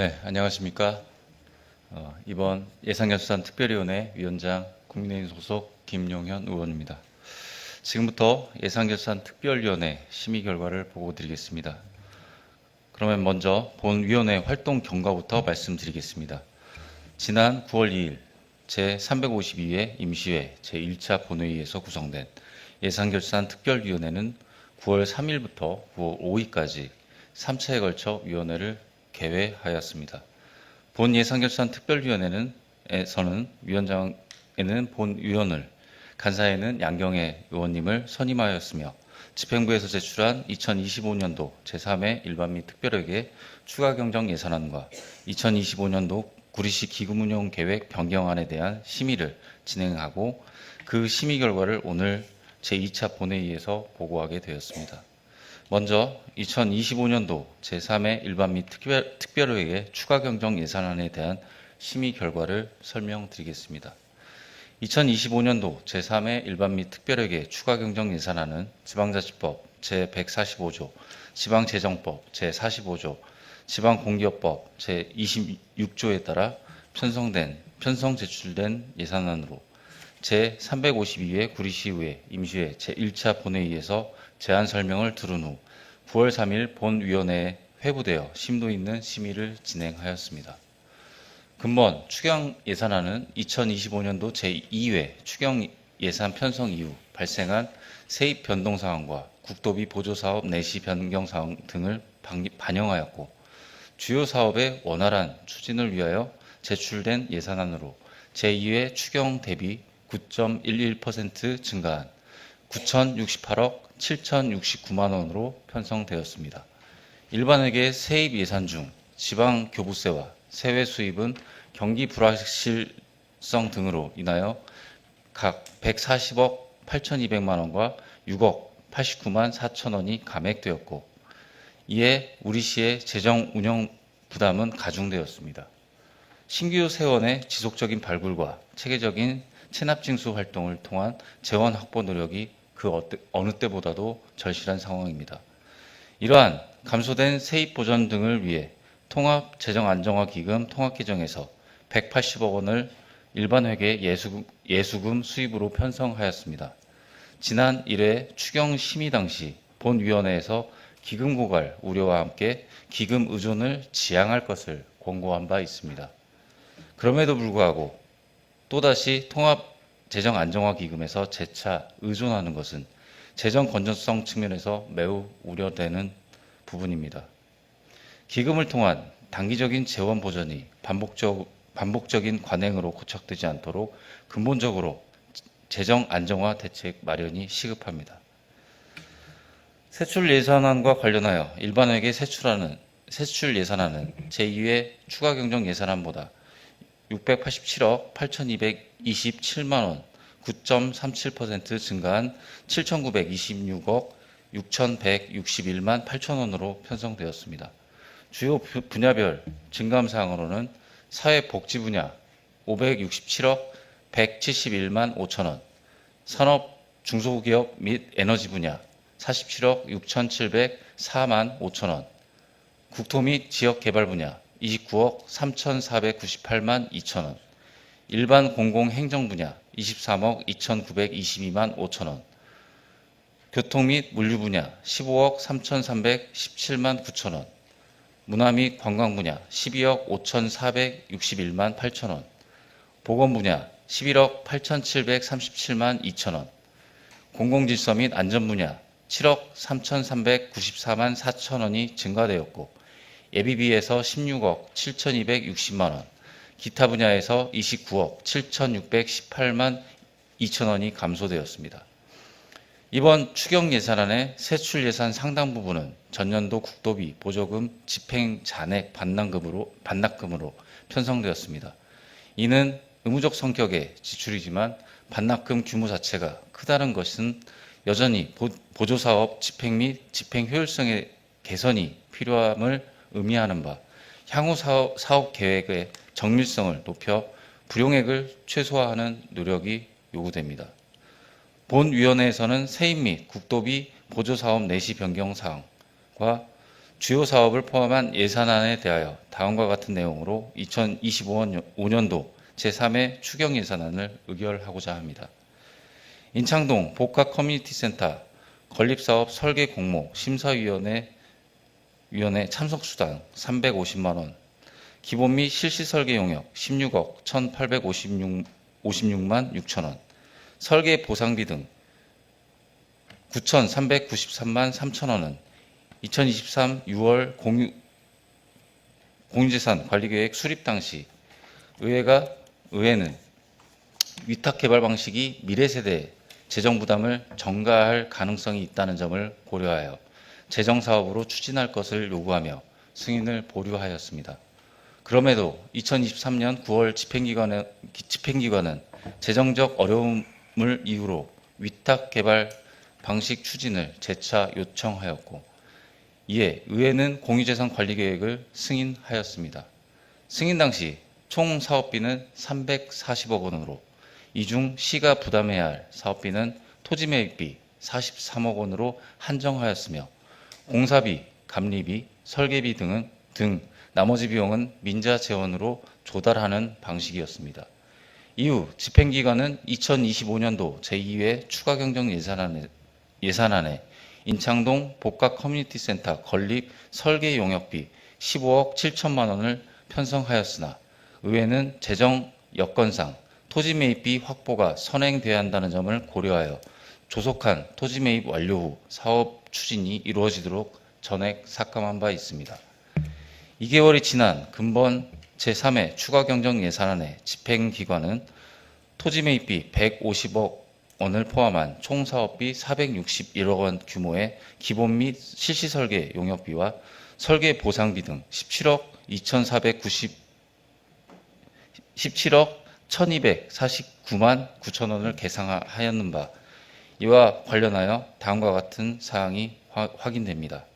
네, 안녕하십니까. 이번 예산결산 특별위원회 위원장 국민의힘 소속 김용현 의원입니다. 지금부터 예산결산 특별위원회 심의 결과를 보고 드리겠습니다. 그러면 먼저 본위원회 활동 경과부터 말씀드리겠습니다. 지난 9월 2일 제352회 임시회 제1차 본회의에서 구성된 예산결산 특별위원회는 9월 3일부터 9월 5일까지 3차에 걸쳐 위원회를 개회하였습니다. 본 예산결산 특별위원회는 위원장에는 본위원을, 간사에는 양경애 의원님을 선임하였으며 집행부에서 제출한 2025년도 제3회 일반 및 특별회계 추가경정 예산안과 2025년도 구리시 기금운용계획 변경안에 대한 심의를 진행하고 그 심의 결과를 오늘 제2차 본회의에서 보고하게 되었습니다. 먼저 2025년도 제3회 일반 및 특별회계 추가경정 예산안에 대한 심의 결과를 설명드리겠습니다. 2025년도 제3회 일반 및 특별회계 추가경정 예산안은 지방자치법 제145조, 지방재정법 제45조, 지방공기업법 제26조에 따라 편성 제출된 예산안으로 제352회 구리시의회 임시회 제1차 본회의에서 제안 설명을 들은 후 9월 3일 본위원회에 회부되어 심도 있는 심의를 진행하였습니다. 근본 추경 예산안은 2025년도 제2회 추경 예산 편성 이후 발생한 세입 변동 사항과 국도비 보조 사업 내시 변경 사항 등을 반영하였고 주요 사업의 원활한 추진을 위하여 제출된 예산안으로 제2회 추경 대비 9.11% 증가한 9,068억 7,069만 원으로 편성되었습니다. 일반회계 세입 예산 중 지방교부세와 세외 수입은 경기 불확실성 등으로 인하여 각 140억 8,200만 원과 6억 89만 4천 원이 감액되었고 이에 우리시의 재정 운영 부담은 가중되었습니다. 신규 세원의 지속적인 발굴과 체계적인 체납징수 활동을 통한 재원 확보 노력이 그 어느 때보다도 절실한 상황입니다. 이러한 감소된 세입 보전 등을 위해 통합재정안정화기금 통합계정에서 180억 원을 일반회계 예수금 수입으로 편성하였습니다. 지난 1회 추경 심의 당시 본위원회에서 기금 고갈 우려와 함께 기금 의존을 지양할 것을 권고한 바 있습니다. 그럼에도 불구하고 또다시 통합재정안정화기금에서 재차 의존하는 것은 재정 건전성 측면에서 매우 우려되는 부분입니다. 기금을 통한 단기적인 재원 보전이 반복적인 관행으로 고착되지 않도록 근본적으로 재정 안정화 대책 마련이 시급합니다. 세출 예산안과 관련하여 일반회계 세출 예산안은 제2회 추가경정 예산안보다 687억 8,227만 원, 9.37% 증가한 7,926억 6,161만 8천 원으로 편성되었습니다. 주요 분야별 증감 사항으로는 사회복지 분야 567억 171만 5천 원, 산업 중소기업 및 에너지 분야 47억 6,704만 5천 원, 국토 및 지역개발 분야 29억 3,498만 2천 원, 일반 공공행정 분야 23억 2,922만 5천 원, 교통 및 물류 분야 15억 3,317만 9천 원, 문화 및 관광 분야 12억 5,461만 8천 원, 보건 분야 11억 8,737만 2천 원, 공공질서 및 안전 분야 7억 3,394만 4천 원이 증가되었고 예비비에서 16억 7,260만 원, 기타 분야에서 29억 7,618만 2천 원이 감소되었습니다. 이번 추경 예산안의 세출 예산 상당 부분은 전년도 국도비, 보조금, 집행 잔액 반납금으로 편성되었습니다. 이는 의무적 성격의 지출이지만 반납금 규모 자체가 크다는 것은 여전히 보조사업 집행 및 집행 효율성의 개선이 필요함을 의미하는 바, 향후 사업 계획의 정밀성을 높여 불용액을 최소화하는 노력이 요구됩니다. 본위원회에서는 세입 및 국도비 보조사업 내시 변경 사항과 주요 사업을 포함한 예산안에 대하여 다음과 같은 내용으로 2025년도 제3회 추경 예산안을 의결하고자 합니다. 인창동 복합 커뮤니티 센터 건립사업 설계 공모 심사위원회 참석 수당 350만 원, 기본 및 실시 설계 용역 16억 1,856만 6천 원, 설계 보상비 등 9,393만 3천 원은 2023 6월 공유재산 관리계획 수립 당시 의회는 위탁개발 방식이 미래세대의 재정부담을 전가할 가능성이 있다는 점을 고려하여 재정사업으로 추진할 것을 요구하며 승인을 보류하였습니다. 그럼에도 2023년 9월 집행기관은 재정적 어려움을 이유로 위탁개발 방식 추진을 재차 요청하였고, 이에 의회는 공유재산 관리계획을 승인하였습니다. 승인 당시 총 사업비는 340억 원으로 이 중 시가 부담해야 할 사업비는 토지매입비 43억 원으로 한정하였으며, 공사비, 감리비, 설계비 등 나머지 비용은 민자 재원으로 조달하는 방식이었습니다. 이후 집행기관은 2025년도 제2회 추가경정 예산안에 인창동 복합 커뮤니티 센터 건립 설계 용역비 15억 7천만 원을 편성하였으나, 의회는 재정 여건상 토지 매입비 확보가 선행돼야 한다는 점을 고려하여 조속한 토지 매입 완료 후 사업 추진이 이루어지도록 전액 삭감한 바 있습니다. 2개월이 지난 근본 제3회 추가경정 예산안의 집행기관은 토지 매입비 150억 원을 포함한 총 사업비 461억 원 규모의 기본 및 실시 설계 용역비와 설계 보상비 등 17억 1,249만 9천 원을 계상하였는 바, 이와 관련하여 다음과 같은 사항이 확인됩니다.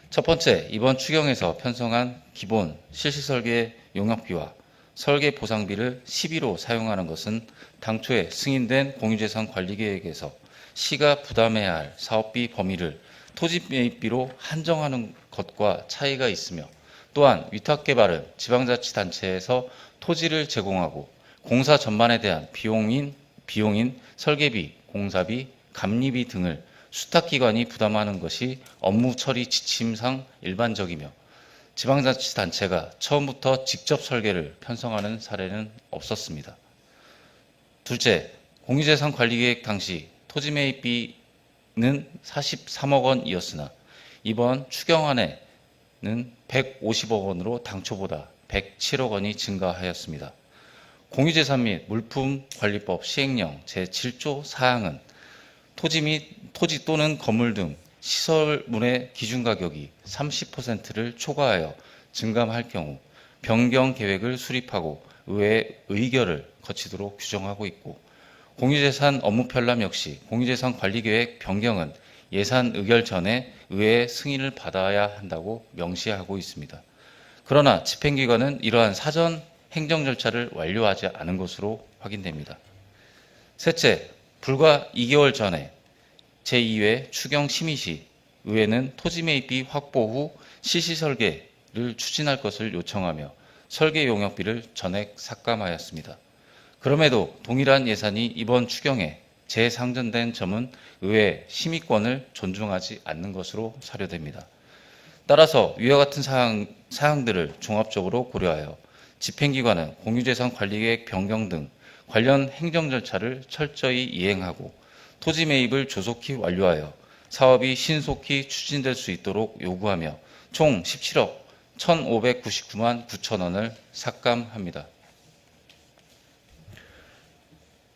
첫 번째, 이번 추경에서 편성한 기본 실시 설계 용역비와 설계 보상비를 12로 사용하는 것은 당초에 승인된 공유재산 관리계획에서 시가 부담해야 할 사업비 범위를 토지 매입비로 한정하는 것과 차이가 있으며, 또한 위탁개발은 지방자치단체에서 토지를 제공하고 공사 전반에 대한 비용인 설계비, 공사비, 감리비 등을 수탁기관이 부담하는 것이 업무 처리 지침상 일반적이며, 지방자치단체가 처음부터 직접 설계를 편성하는 사례는 없었습니다. 둘째, 공유재산 관리계획 당시 토지 매입비는 43억 원이었으나 이번 추경안에는 150억 원으로 당초보다 107억 원이 증가하였습니다. 공유재산 및 물품관리법 시행령 제7조 사항은 토지 또는 건물 등 시설물의 기준가격이 30%를 초과하여 증감할 경우 변경 계획을 수립하고 의회의 의결을 거치도록 규정하고 있고, 공유재산 업무 편람 역시 공유재산 관리계획 변경은 예산 의결 전에 의회의 승인을 받아야 한다고 명시하고 있습니다. 그러나 집행기관은 이러한 사전 행정 절차를 완료하지 않은 것으로 확인됩니다. 셋째, 불과 2개월 전에 제2회 추경 심의 시 의회는 토지 매입비 확보 후 실시 설계를 추진할 것을 요청하며 설계 용역비를 전액 삭감하였습니다. 그럼에도 동일한 예산이 이번 추경에 재상전된 점은 의회 심의권을 존중하지 않는 것으로 사료됩니다. 따라서 위와 같은 사항들을 종합적으로 고려하여 집행기관은 공유재산 관리계획 변경 등 관련 행정 절차를 철저히 이행하고 토지 매입을 조속히 완료하여 사업이 신속히 추진될 수 있도록 요구하며 총 17억 1,599만 9천 원을 삭감합니다.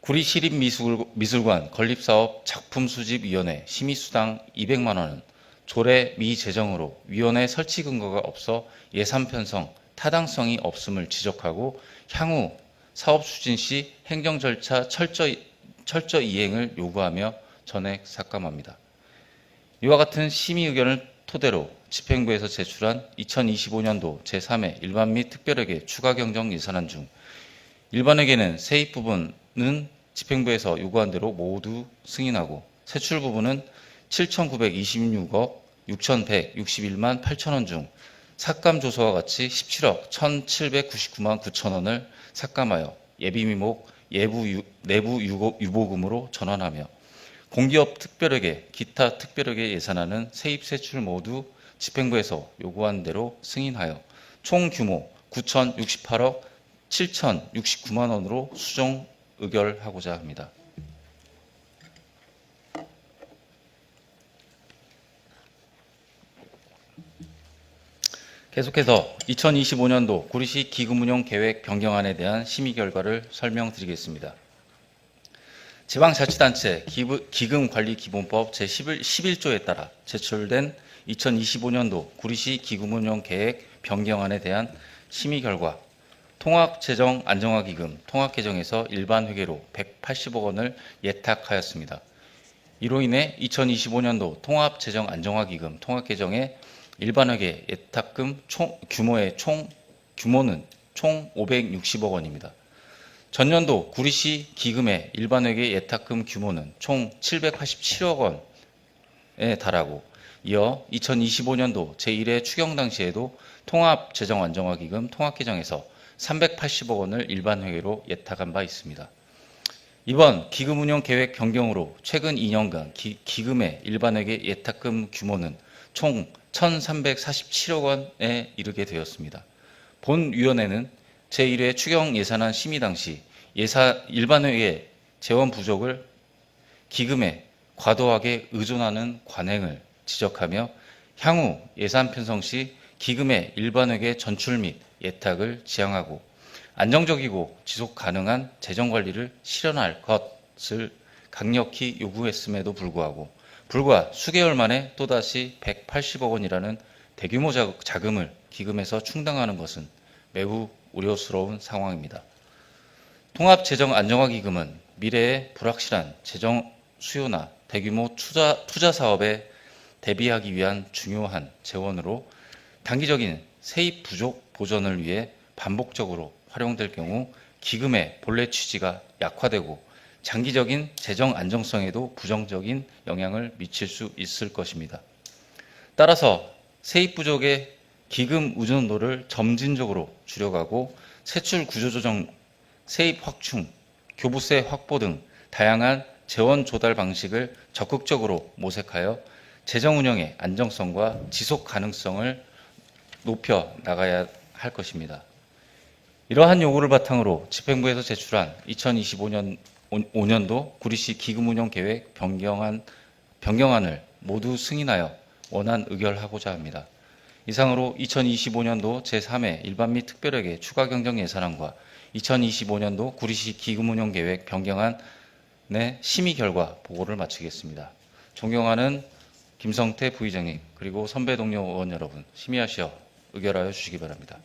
구리시립미술관 건립사업 작품수집위원회 심의수당 200만 원은 조례 미제정으로 위원회 설치 근거가 없어 예산 편성, 타당성이 없음을 지적하고 향후 사업 추진 시 행정 절차 철저 이행을 요구하며 전액 삭감합니다. 이와 같은 심의 의견을 토대로 집행부에서 제출한 2025년도 제3회 일반 및 특별회계 추가경정 예산안 중 일반회계는 세입 부분은 집행부에서 요구한 대로 모두 승인하고, 세출 부분은 7,926억 6,161만 8천원 중 삭감 조서와 같이 17억 1,799만 9천원을 삭감하여 예비미목 내부 유보금으로 전환하며 공기업 특별회계, 기타 특별회계 예산안은 세입 세출 모두 집행부에서 요구한 대로 승인하여 총 규모 9,068억 7,069만 원으로 수정 의결하고자 합니다. 계속해서 2025년도 구리시 기금운용 계획 변경안에 대한 심의 결과를 설명드리겠습니다. 지방자치단체 기금관리기본법 제11조에 따라 제출된 2025년도 구리시 기금운용 계획 변경안에 대한 심의 결과 통합재정안정화기금 통합개정에서 일반회계로 180억 원을 예탁하였습니다. 이로 인해 2025년도 통합재정안정화기금 통합개정의 일반회계 예탁금 규모는 총 560억 원입니다. 전년도 구리시 기금의 일반회계 예탁금 규모는 총 787억 원에 달하고 이어 2025년도 제1회 추경 당시에도 통합재정안정화기금 통합개정에서 380억 원을 일반회계로 예탁한 바 있습니다. 이번 기금운용계획 변경으로 최근 2년간 기금의 일반회계 예탁금 규모는 총 1,347억 원에 이르게 되었습니다. 본위원회는 제1회 추경 예산안 심의 당시 일반회계 재원 부족을 기금에 과도하게 의존하는 관행을 지적하며 향후 예산 편성 시 기금의 일반회계 전출 및 예탁을 지향하고 안정적이고 지속 가능한 재정 관리를 실현할 것을 강력히 요구했음에도 불구하고 불과 수개월 만에 또다시 180억 원이라는 대규모 자금을 기금에서 충당하는 것은 매우 우려스러운 상황입니다. 통합재정안정화기금은 미래의 불확실한 재정 수요나 대규모 투자 사업에 대비하기 위한 중요한 재원으로 단기적인 세입 부족 보전을 위해 반복적으로 활용될 경우 기금의 본래 취지가 약화되고 장기적인 재정 안정성에도 부정적인 영향을 미칠 수 있을 것입니다. 따라서 세입 부족의 기금 의존도를 점진적으로 줄여가고 세출 구조조정, 세입 확충, 교부세 확보 등 다양한 재원 조달 방식을 적극적으로 모색하여 재정 운영의 안정성과 지속 가능성을 높여 나가야 할 것입니다. 이러한 요구를 바탕으로 집행부에서 제출한 2025년도 구리시 기금운용 계획 변경안을 모두 승인하여 원안 의결하고자 합니다. 이상으로 2025년도 제3회 일반 및 특별회계 추가 경정 예산안과 2025년도 구리시 기금운용 계획 변경안의 심의 결과 보고를 마치겠습니다. 존경하는 김성태 부의장님 그리고 선배 동료 의원 여러분 심의하시어 의결하여 주시기 바랍니다.